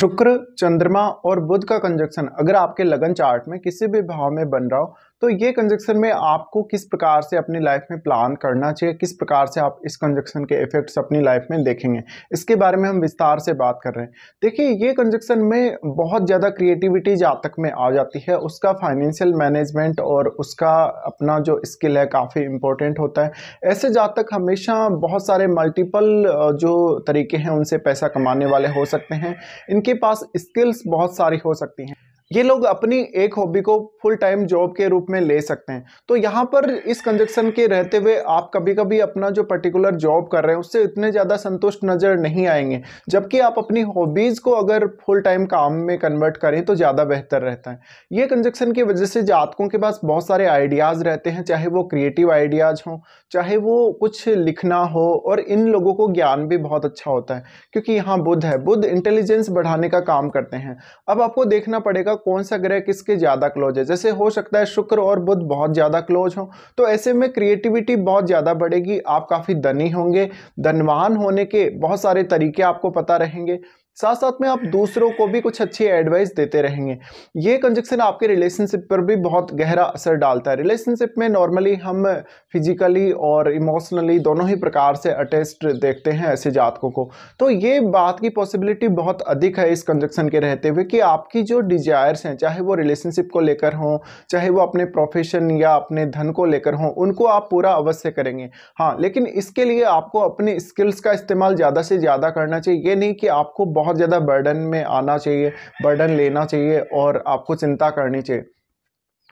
शुक्र, चंद्रमा और बुध का कंजक्शन अगर आपके लगन चार्ट में किसी भी भाव में बन रहा हो तो ये कंजक्शन में आपको किस प्रकार से अपनी लाइफ में प्लान करना चाहिए, किस प्रकार से आप इस कंजक्शन के इफेक्ट्स अपनी लाइफ में देखेंगे, इसके बारे में हम विस्तार से बात कर रहे हैं। देखिए, ये कंजक्शन में बहुत ज़्यादा क्रिएटिविटी जातक में आ जाती है, उसका फाइनेंशियल मैनेजमेंट और उसका अपना जो स्किल है काफ़ी इंपॉर्टेंट होता है। ऐसे जातक हमेशा बहुत सारे मल्टीपल जो तरीके हैं उनसे पैसा कमाने वाले हो सकते हैं। इनके पास स्किल्स बहुत सारी हो सकती हैं। ये लोग अपनी एक हॉबी को फुल टाइम जॉब के रूप में ले सकते हैं। तो यहाँ पर इस कंजक्शन के रहते हुए आप कभी कभी अपना जो पर्टिकुलर जॉब कर रहे हैं उससे इतने ज़्यादा संतुष्ट नज़र नहीं आएंगे, जबकि आप अपनी हॉबीज़ को अगर फुल टाइम काम में कन्वर्ट करें तो ज़्यादा बेहतर रहता है। ये कंजक्शन की वजह से जातकों के पास बहुत सारे आइडियाज़ रहते हैं, चाहे वो क्रिएटिव आइडियाज़ हों, चाहे वो कुछ लिखना हो, और इन लोगों को ज्ञान भी बहुत अच्छा होता है क्योंकि यहाँ बुध है। बुध इंटेलिजेंस बढ़ाने का काम करते हैं। अब आपको देखना पड़ेगा कौन सा ग्रह किसके ज्यादा क्लोज है। जैसे हो सकता है शुक्र और बुध बहुत ज्यादा क्लोज हो, तो ऐसे में क्रिएटिविटी बहुत ज्यादा बढ़ेगी, आप काफी धनी होंगे। धनवान होने के बहुत सारे तरीके आपको पता रहेंगे, साथ साथ में आप दूसरों को भी कुछ अच्छी एडवाइस देते रहेंगे। ये कंजक्शन आपके रिलेशनशिप पर भी बहुत गहरा असर डालता है। रिलेशनशिप में नॉर्मली हम फिजिकली और इमोशनली दोनों ही प्रकार से अटैच्ड देखते हैं ऐसे जातकों को। तो ये बात की पॉसिबिलिटी बहुत अधिक है इस कंजक्शन के रहते हुए कि आपकी जो डिजायर्स हैं, चाहे वो रिलेशनशिप को लेकर हों, चाहे वो अपने प्रोफेशन या अपने धन को लेकर हों, उनको आप पूरा अवश्य करेंगे। हाँ, लेकिन इसके लिए आपको अपने स्किल्स का इस्तेमाल ज़्यादा से ज़्यादा करना चाहिए। ये नहीं कि आपको बहुत ज़्यादा बर्डन में आना चाहिए, बर्डन लेना चाहिए और आपको चिंता करनी चाहिए,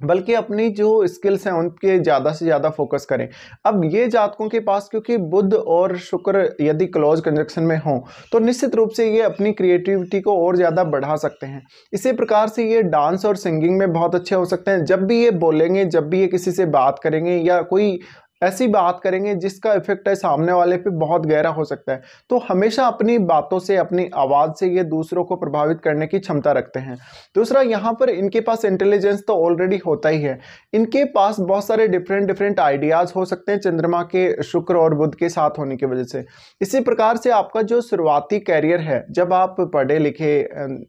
बल्कि अपनी जो स्किल्स हैं उन पे ज़्यादा से ज़्यादा फोकस करें। अब ये जातकों के पास क्योंकि बुध और शुक्र यदि क्लोज कंजक्शन में हों तो निश्चित रूप से ये अपनी क्रिएटिविटी को और ज़्यादा बढ़ा सकते हैं। इसी प्रकार से ये डांस और सिंगिंग में बहुत अच्छे हो सकते हैं। जब भी ये बोलेंगे, जब भी ये किसी से बात करेंगे या कोई ऐसी बात करेंगे जिसका इफेक्ट है सामने वाले पे बहुत गहरा हो सकता है, तो हमेशा अपनी बातों से, अपनी आवाज़ से ये दूसरों को प्रभावित करने की क्षमता रखते हैं। दूसरा, यहाँ पर इनके पास इंटेलिजेंस तो ऑलरेडी होता ही है, इनके पास बहुत सारे डिफरेंट आइडियाज़ हो सकते हैं चंद्रमा के शुक्र और बुध के साथ होने की वजह से। इसी प्रकार से आपका जो शुरुआती कैरियर है, जब आप पढ़े लिखे,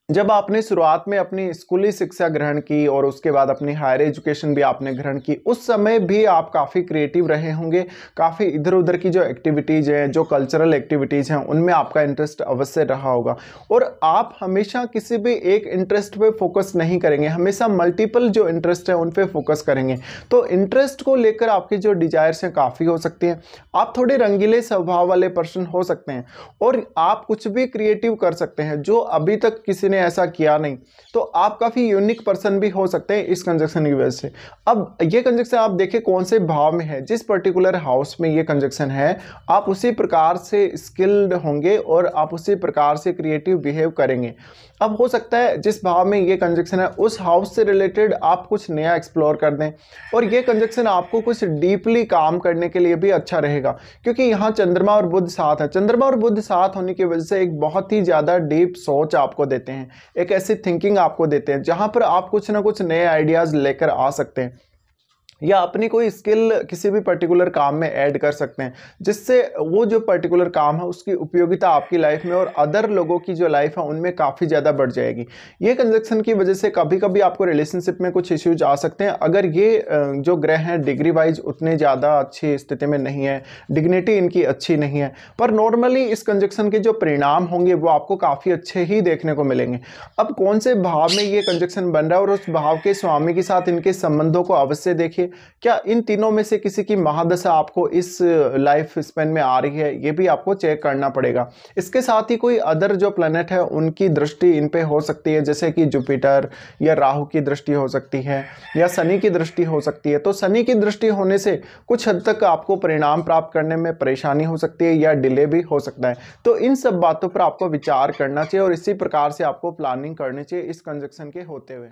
जब आपने शुरुआत में अपनी स्कूली शिक्षा ग्रहण की और उसके बाद अपनी हायर एजुकेशन भी आपने ग्रहण की, उस समय भी आप काफ़ी क्रिएटिव रहे होंगे। काफ़ी इधर उधर की जो एक्टिविटीज़ हैं, जो कल्चरल एक्टिविटीज़ हैं, उनमें आपका इंटरेस्ट अवश्य रहा होगा। और आप हमेशा किसी भी एक इंटरेस्ट पे फोकस नहीं करेंगे, हमेशा मल्टीपल जो इंटरेस्ट है उन पे फोकस करेंगे। तो इंटरेस्ट को लेकर आपकी जो डिजायर्स हैं काफ़ी हो सकती हैं। आप थोड़े रंगीले स्वभाव वाले पर्सन हो सकते हैं और आप कुछ भी क्रिएटिव कर सकते हैं जो अभी तक किसी ने ऐसा किया नहीं। तो आप काफी यूनिक पर्सन भी हो सकते हैं इस कंजक्शन की वजह से। अब ये कंजक्शन आप देखिए कौन से भाव में है, जिस पर्टिकुलर हाउस में ये कंजक्शन है आप उसी प्रकार से स्किल्ड होंगे और आप उसी प्रकार से क्रिएटिव बिहेव करेंगे। अब हो सकता है जिस भाव में ये कंजक्शन है उस हाउस से रिलेटेड आप कुछ नया एक्सप्लोर कर दें, और ये कंजक्शन आपको कुछ डीपली काम करने के लिए भी अच्छा रहेगा क्योंकि यहाँ चंद्रमा और बुध साथ है। चंद्रमा और बुध साथ होने की वजह से एक बहुत ही ज़्यादा डीप सोच आपको देते हैं, एक ऐसी थिंकिंग आपको देते हैं जहां पर आप कुछ ना कुछ नए आइडियाज लेकर आ सकते हैं या अपनी कोई स्किल किसी भी पर्टिकुलर काम में ऐड कर सकते हैं, जिससे वो जो पर्टिकुलर काम है उसकी उपयोगिता आपकी लाइफ में और अदर लोगों की जो लाइफ है उनमें काफ़ी ज़्यादा बढ़ जाएगी। ये कंजक्शन की वजह से कभी कभी आपको रिलेशनशिप में कुछ इश्यूज आ सकते हैं अगर ये जो ग्रह हैं डिग्री वाइज उतने ज़्यादा अच्छी स्थिति में नहीं है, डिग्निटी इनकी अच्छी नहीं है, पर नॉर्मली इस कंजक्शन के जो परिणाम होंगे वो आपको काफ़ी अच्छे ही देखने को मिलेंगे। अब कौन से भाव में ये कंजक्शन बन रहा है और उस भाव के स्वामी के साथ इनके संबंधों को अवश्य देखिए। क्या इन तीनों में से किसी की महादशा आपको इस लाइफ स्पेन में आ रही है, ये भी आपको चेक करना पड़ेगा। इसके साथ ही कोई अदर जो प्लैनेट है उनकी दृष्टि इन पे हो सकती है, जैसे कि जुपिटर या राहु की दृष्टि हो सकती है या शनि की दृष्टि हो सकती है। तो शनि की दृष्टि होने से कुछ हद तक आपको परिणाम प्राप्त करने में परेशानी हो सकती है या डिले भी हो सकता है। तो इन सब बातों पर आपको विचार करना चाहिए और इसी प्रकार से आपको प्लानिंग करनी चाहिए इस कंजक्शन के होते हुए।